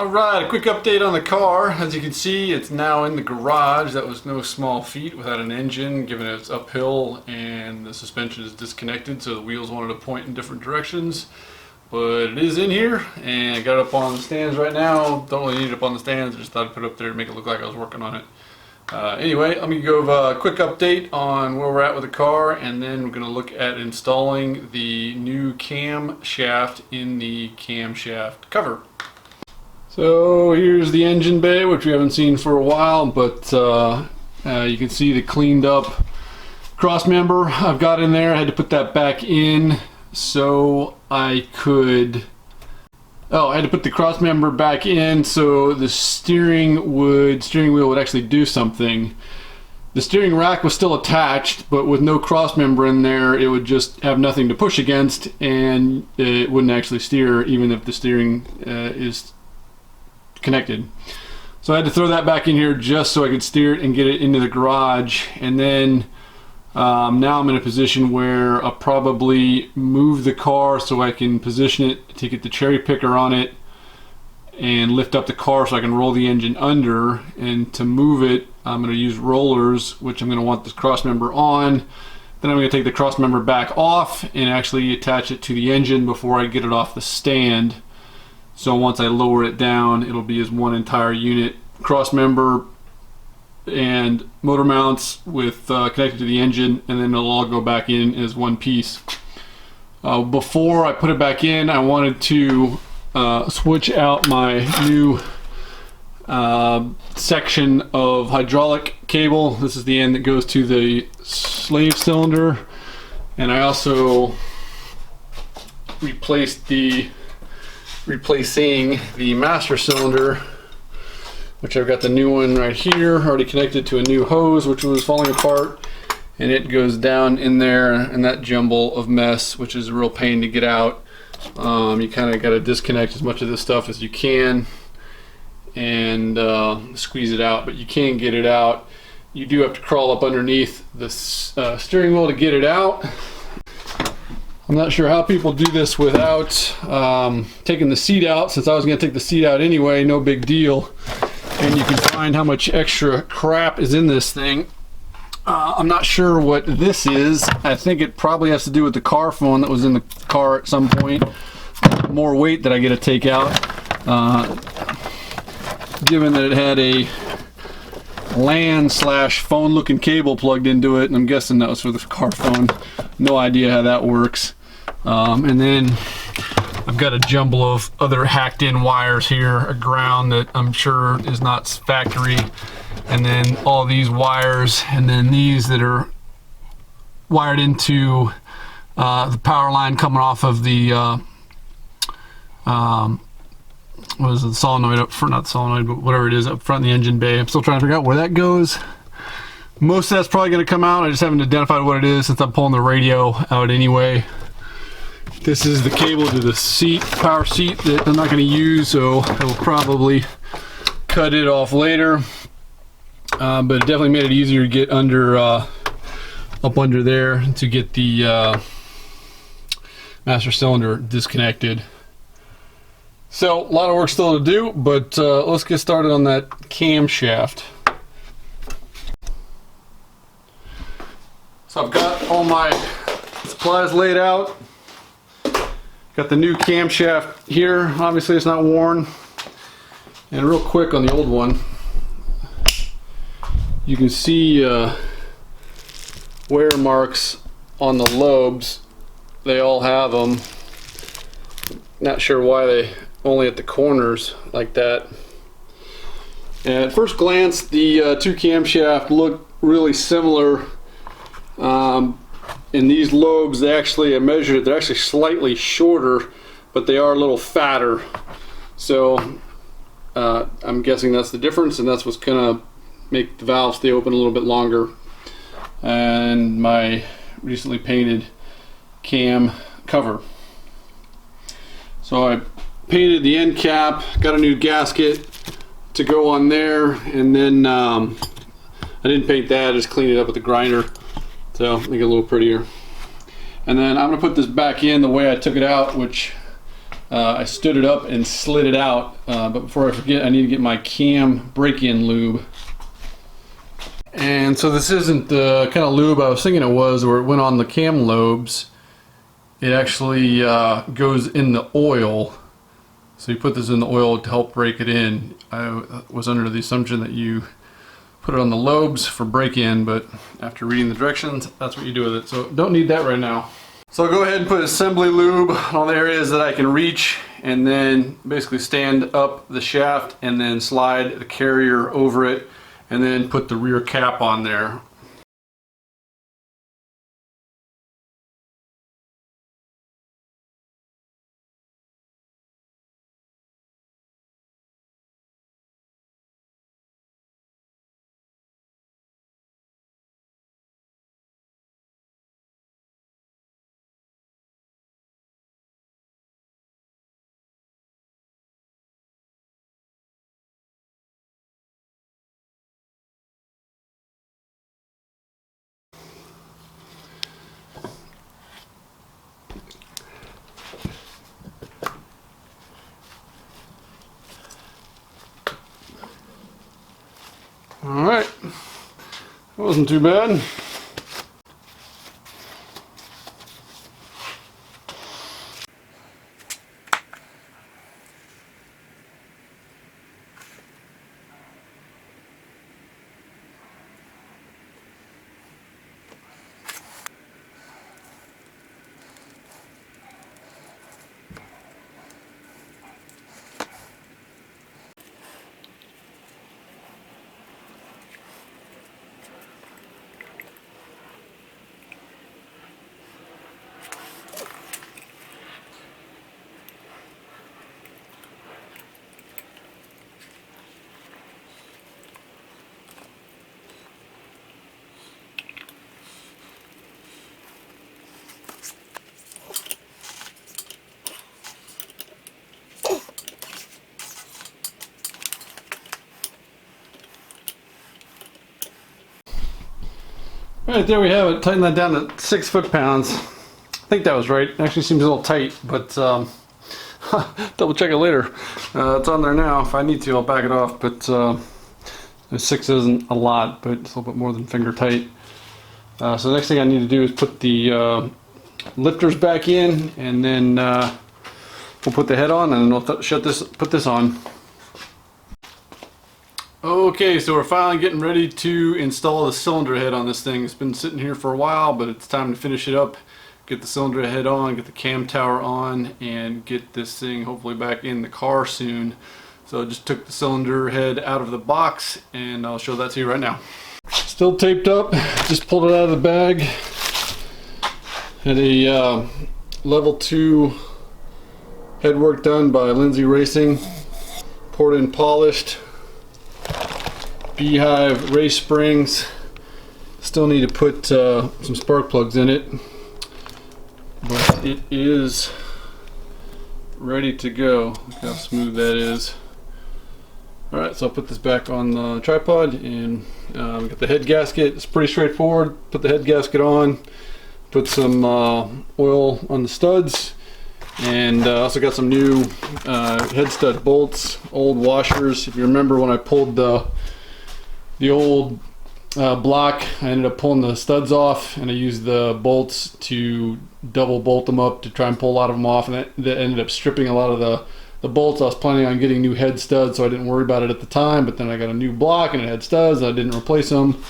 Alright, a quick update on the car. As you can see, it's now in the garage. That was no small feat without an engine, given it's uphill and the suspension is disconnected, so the wheels wanted to point in different directions. But it is in here, and I got it up on the stands right now. Don't really need it up on the stands, I just thought I'd put it up there to make it look like I was working on it. Anyway, let me give a quick update on where we're at with the car, and then we're going to look at installing the new camshaft in the camshaft cover. So here's the engine bay, which we haven't seen for a while, but you can see the cleaned up cross member I've got in there. I had to put that back in so I could... I had to put the cross member back in so the steering wheel would actually do something. The steering rack was still attached, but with no cross member in there, it would just have nothing to push against, and it wouldn't actually steer, even if the steering is connected. So I had to throw that back in here just so I could steer it and get it into the garage. And then now I'm in a position where I'll probably move the car so I can position it to get the cherry picker on it and lift up the car so I can roll the engine under. And to move it, I'm going to use rollers, which I'm going to want this cross member on. Then I'm going to take the cross member back off and actually attach it to the engine before I get it off the stand. So once I lower it down, it'll be as one entire unit. Cross member and motor mounts with connected to the engine, and then it'll all go back in as one piece. Before I put it back in, I wanted to switch out my new section of hydraulic cable. This is the end that goes to the slave cylinder, and I also replacing the master cylinder, which I've got the new one right here already connected to a new hose which was falling apart, and it goes down in there in that jumble of mess, which is a real pain to get out. You kind of got to disconnect as much of this stuff as you can and squeeze it out, but you can get it out. You do have to crawl up underneath the steering wheel to get it out. I'm not sure how people do this without taking the seat out. Since I was going to take the seat out anyway, no big deal. And you can find how much extra crap is in this thing. I'm not sure what this is. I think it probably has to do with the car phone that was in the car at some point. More weight that I get to take out. Given that it had a LAN/phone looking cable plugged into it, and I'm guessing that was for the car phone. No idea how that works. And then I've got a jumble of other hacked in wires here, a ground that I'm sure is not factory, and then all these wires, and then these that are wired into the power line coming off of the what is it, the solenoid up front, not the solenoid, but whatever it is up front in the engine bay. I'm still trying to figure out where that goes. Most of that's probably going to come out. I just haven't identified what it is since I'm pulling the radio out anyway. This is the cable to the seat, power seat, that I'm not going to use, so I will probably cut it off later. But it definitely made it easier to get under, up under there to get the master cylinder disconnected. So a lot of work still to do, but let's get started on that camshaft. So I've got all my supplies laid out. Got the new camshaft here. Obviously it's not worn. And real quick on the old one, you can see wear marks on the lobes. They all have them. Not sure why they only at the corners like that. And at first glance, the two camshaft look really similar. In these lobes, they actually, I measured it, they're actually slightly shorter, but they are a little fatter. So I'm guessing that's the difference, and that's what's gonna make the valve stay open a little bit longer. And my recently painted cam cover. So I painted the end cap, got a new gasket to go on there, and then I didn't paint that, I just cleaned it up with the grinder. So make it a little prettier. And then I'm going to put this back in the way I took it out, which I stood it up and slid it out, but before I forget, I need to get my cam break-in lube. And so this isn't the kind of lube I was thinking it was, where it went on the cam lobes. It actually goes in the oil. So you put this in the oil to help break it in. I was under the assumption that you put it on the lobes for break-in, but after reading the directions, that's what you do with it. So don't need that right now. So I'll go ahead and put assembly lube on all the areas that I can reach, and then basically stand up the shaft and then slide the carrier over it, and then put the rear cap on there. Alright, that wasn't too bad. Alright, there we have it. Tighten that down to 6 foot-pounds. I think that was right. It actually seems a little tight, but double check it later. It's on there now. If I need to, I'll back it off, but 6 isn't a lot, but it's a little bit more than finger tight. So the next thing I need to do is put the lifters back in, and then we'll put the head on, and then we'll put this on. Okay, so we're finally getting ready to install the cylinder head on this thing. It's been sitting here for a while, but it's time to finish it up, get the cylinder head on, get the cam tower on, and get this thing hopefully back in the car soon. So I just took the cylinder head out of the box, and I'll show that to you right now. Still taped up, just pulled it out of the bag. Had a level 2 head work done by Lindsay Racing, poured in polished. Beehive race springs. Still need to put some spark plugs in it, but it is ready to go. Look how smooth that is. Alright, so I'll put this back on the tripod, and we got the head gasket. It's pretty straightforward. Put the head gasket on, put some oil on the studs, and also got some new head stud bolts, old washers. If you remember when I pulled the old block, I ended up pulling the studs off, and I used the bolts to double bolt them up to try and pull a lot of them off, and that ended up stripping a lot of the bolts. I was planning on getting new head studs, so I didn't worry about it at the time, but then I got a new block and it had studs and I didn't replace them,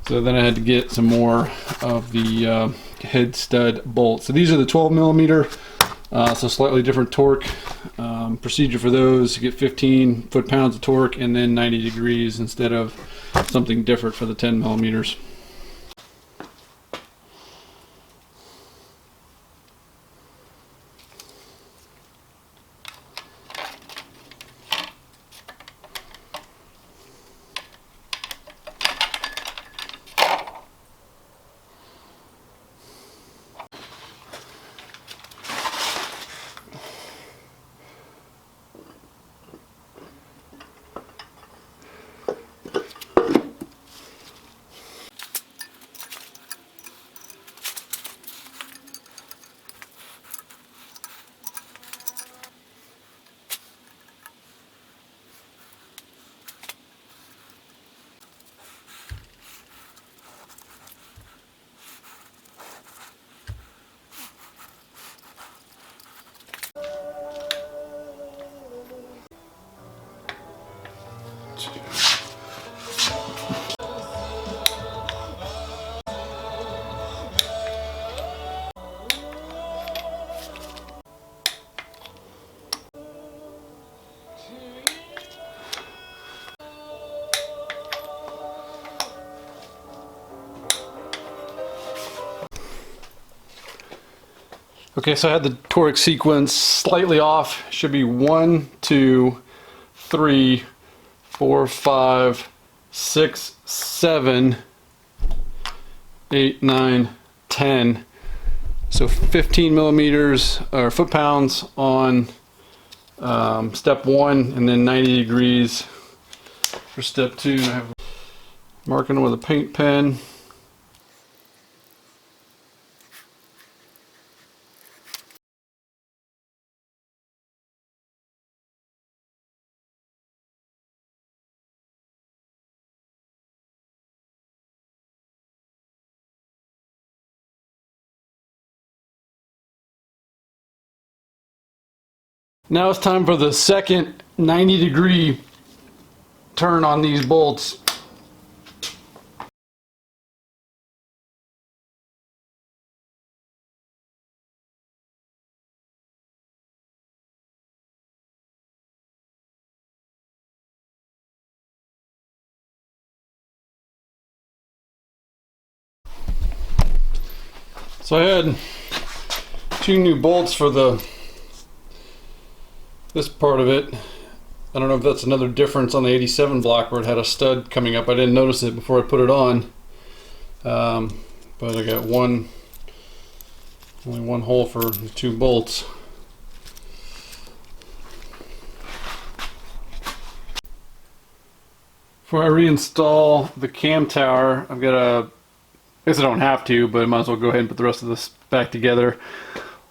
so then I had to get some more of the head stud bolts. So these are the 12 millimeter, so slightly different torque procedure for those. You get 15 foot-pounds of torque and then 90 degrees instead of something different for the 10 millimeters. Okay, so I had the torque sequence slightly off. Should be 1, 2, 3, 4, 5, 6, 7, 8, 9, 10. So 15 millimeters or foot-pounds on step 1, and then 90 degrees for step 2. I have marking with a paint pen. Now it's time for the second 90-degree turn on these bolts. So I had 2 new bolts for this part of it. I don't know if that's another difference on the 87 block where it had a stud coming up. I didn't notice it before I put it on. But I got only one hole for the 2 bolts. Before I reinstall the cam tower, I've got I guess I don't have to, but I might as well go ahead and put the rest of this back together.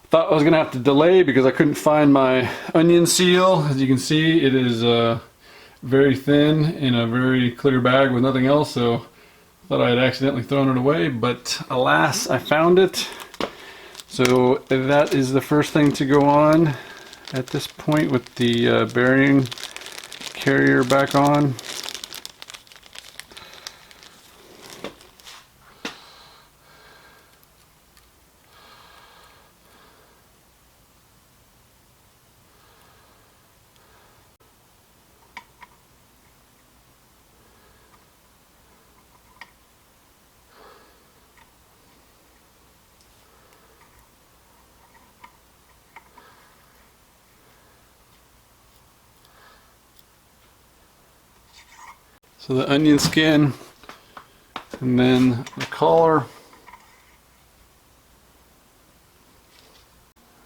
Thought I was gonna have to delay because I couldn't find my onion seal. As you can see, it is very thin in a very clear bag with nothing else, so thought I had accidentally thrown it away, but alas, I found it. So that is the first thing to go on at this point with the bearing carrier back on. So the onion skin, and then the collar,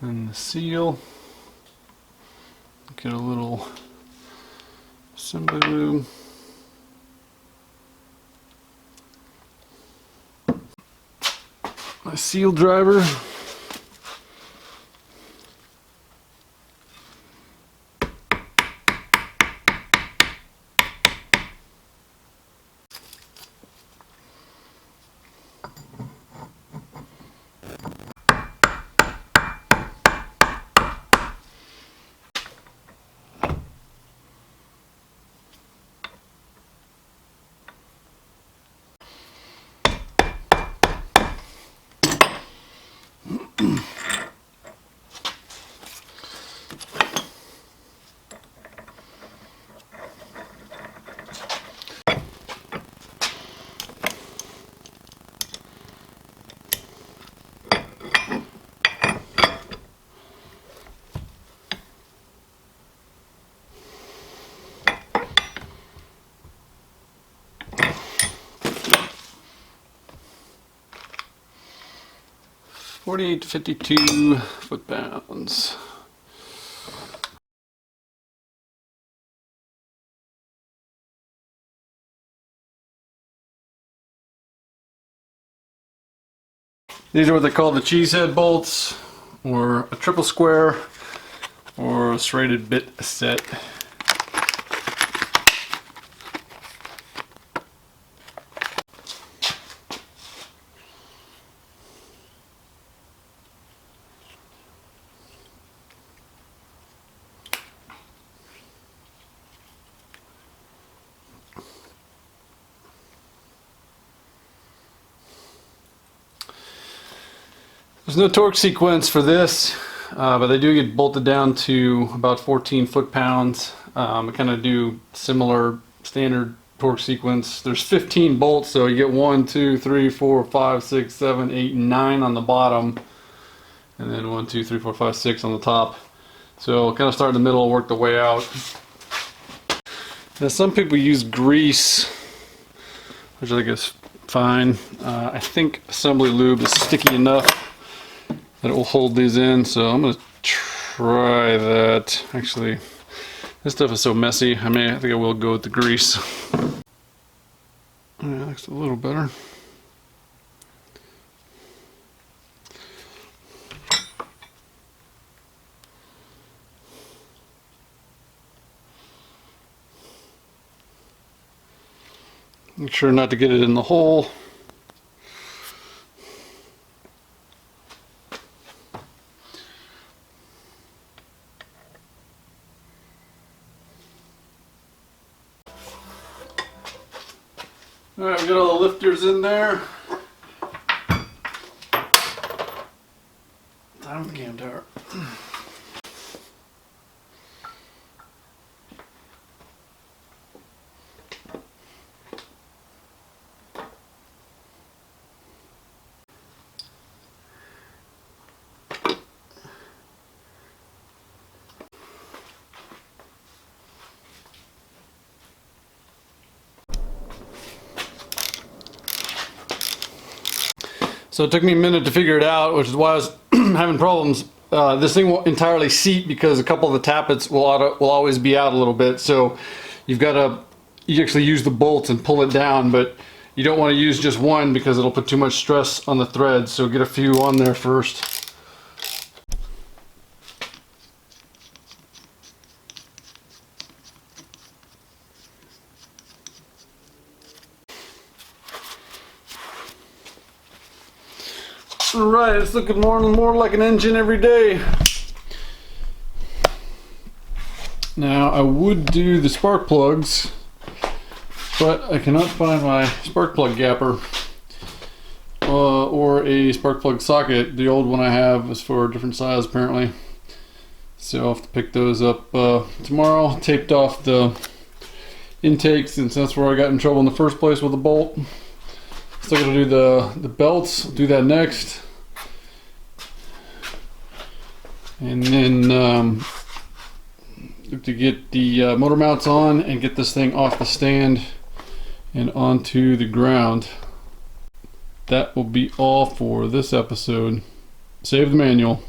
and the seal. Get a little assembly lube. My seal driver. $48 to $52 foot-pounds. These are what they call the cheesehead bolts, or a triple square, or a serrated bit set. There's no torque sequence for this, but they do get bolted down to about 14 foot-pounds. I kind of do similar standard torque sequence. There's 15 bolts, so you get 1, 2, 3, 4, 5, 6, 7, 8, 9 on the bottom, and then 1, 2, 3, 4, 5, 6 on the top. So kind of start in the middle and work the way out. Now some people use grease, which I think is fine. I think assembly lube is sticky enough that it will hold these in, so I'm going to try that. Actually, this stuff is so messy, I think I will go with the grease. Yeah, looks a little better. Make sure not to get it in the hole. Alright, we got all the lifters in there. Time for the cam tower. So it took me a minute to figure it out, which is why I was having problems. This thing won't entirely seat because a couple of the tappets will always be out a little bit. So you actually use the bolts and pull it down, but you don't want to use just one because it'll put too much stress on the threads. So get a few on there first. Alright, it's looking more and more like an engine every day. Now, I would do the spark plugs, but I cannot find my spark plug gapper or a spark plug socket. The old one I have is for a different size apparently. So I'll have to pick those up tomorrow. Taped off the intakes, since that's where I got in trouble in the first place with the bolt. Still gotta do the belts, do that next. And then look to get the motor mounts on and get this thing off the stand and onto the ground. That will be all for this episode. Save the manual.